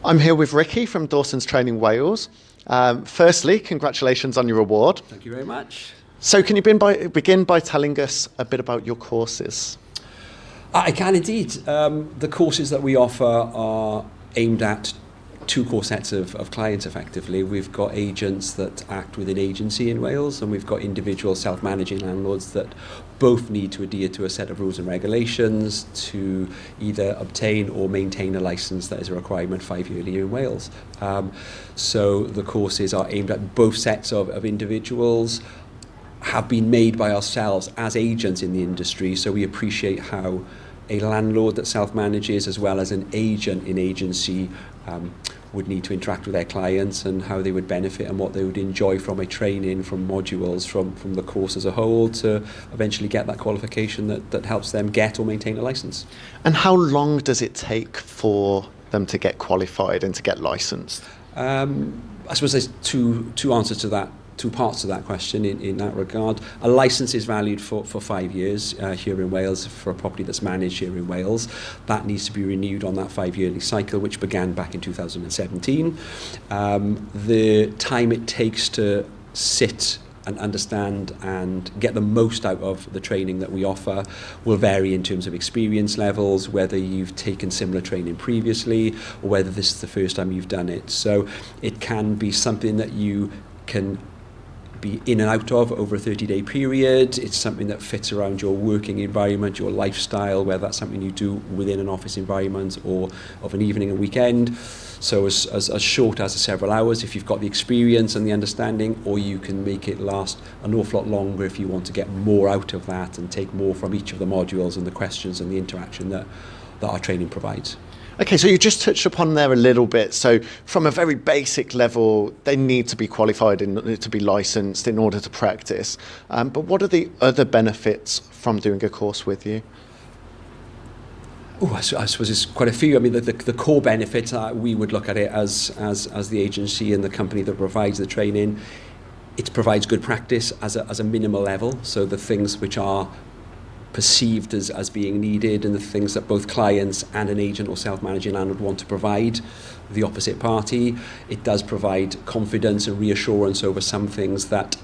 I'm here with Ricky from Dawson's Training Wales. Firstly, congratulations on your award. Thank you very much. So can you begin by telling us a bit about your courses? I can indeed. The courses that we offer are aimed at two core sets of clients effectively. We've got agents that act with an agency in Wales, and we've got individual self-managing landlords that both need to adhere to a set of rules and regulations to either obtain or maintain a licence that is a requirement 5 yearly in Wales. So the courses are aimed at both sets of individuals, have been made by ourselves as agents in the industry, so we appreciate how a landlord that self-manages as well as an agent in agency would need to interact with their clients and how they would benefit and what they would enjoy from a training, from modules, from the course as a whole to eventually get that qualification that helps them get or maintain a licence. And how long does it take for them to get qualified and to get licensed? I suppose there's two answers to that. Two parts to that question in that regard. A licence is valued for 5 years here in Wales for a property that's managed here in Wales. That needs to be renewed on that 5-yearly cycle, which began back in 2017. The time it takes to sit and understand and get the most out of the training that we offer will vary in terms of experience levels, whether you've taken similar training previously or whether this is the first time you've done it. So it can be something that you can be in and out of over a 30-day period. It's something that fits around your working environment, your lifestyle, whether that's something you do within an office environment or of an evening and weekend. So as short as several hours if you've got the experience and the understanding, or you can make it last an awful lot longer if you want to get more out of that and take more from each of the modules and the questions and the interaction that our training provides. Okay, so you just touched upon there a little bit. So from a very basic level, they need to be qualified and to be licensed in order to practice. But what are the other benefits from doing a course with you? I suppose there's quite a few. I mean, the core benefits, we would look at it as the agency and the company that provides the training. It provides good practice as a minimal level. So the things which are perceived as being needed and the things that both clients and an agent or self-managing landlord want to provide the opposite party. It does provide confidence and reassurance over some things that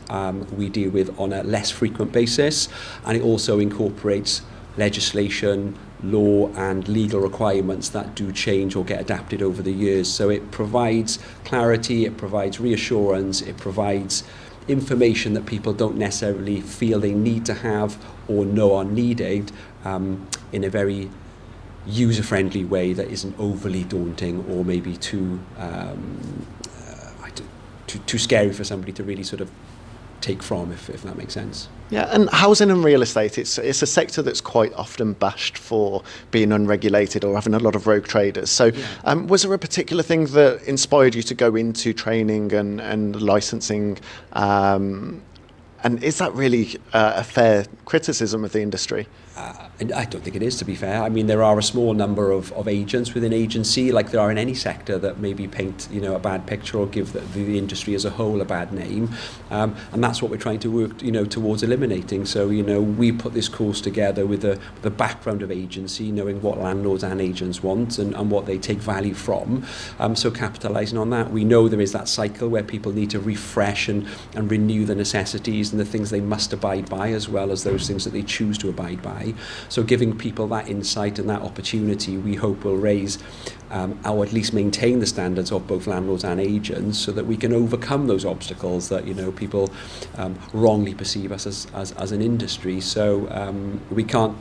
we deal with on a less frequent basis, and it also incorporates legislation, law and legal requirements that do change or get adapted over the years. So it provides clarity, it provides reassurance, it provides information that people don't necessarily feel they need to have or know are needed in a very user-friendly way that isn't overly daunting or maybe too scary for somebody to really sort of take from, if that makes sense. Yeah, and housing and real estate, it's a sector that's quite often bashed for being unregulated or having a lot of rogue traders. So was there a particular thing that inspired you to go into training and licensing? And is that really a fair criticism of the industry? I don't think it is, to be fair. I mean, there are a small number of agents within agency, like there are in any sector, that maybe paint a bad picture or give the industry as a whole a bad name, and that's what we're trying to work towards eliminating. So we put this course together with the background of agency, knowing what landlords and agents want and what they take value from. So capitalising on that, we know there is that cycle where people need to refresh and renew the necessities and the things they must abide by, as well as those things that they choose to abide by. So giving people that insight and that opportunity, we hope will raise or at least maintain the standards of both landlords and agents, so that we can overcome those obstacles that people wrongly perceive us as an industry. So we can't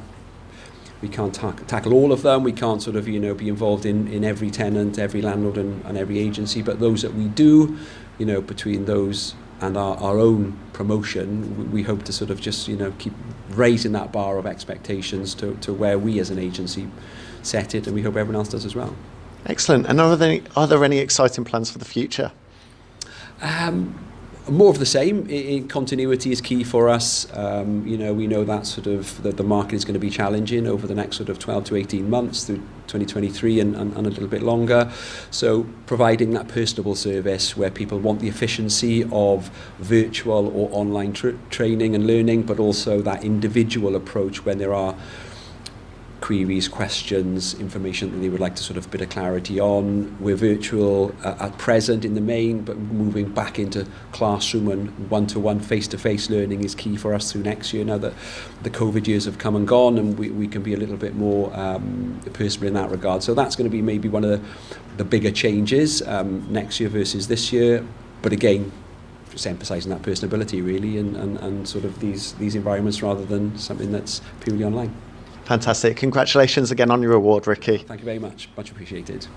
tackle all of them. We can't sort of be involved in every tenant, every landlord and every agency, but those that we do, between those and our own promotion, we hope to sort of just keep raising that bar of expectations to where we as an agency set it, and we hope everyone else does as well. Excellent. And are there any exciting plans for the future? More of the same. Continuity is key for us. We know that sort of the market is going to be challenging over the next sort of 12 to 18 months through 2023 and a little bit longer. So providing that personable service where people want the efficiency of virtual or online training and learning, but also that individual approach when there are queries, questions, information that they would like to sort of bit of clarity on. We're virtual at present in the main, but moving back into classroom and one-to-one, face-to-face learning is key for us through next year now that the COVID years have come and gone, and we can be a little bit more personal in that regard. So that's going to be maybe one of the bigger changes next year versus this year. But again, just emphasising that personability really, and sort of these environments rather than something that's purely online. Fantastic. Congratulations again on your award, Ricky. Thank you very much. Much appreciated.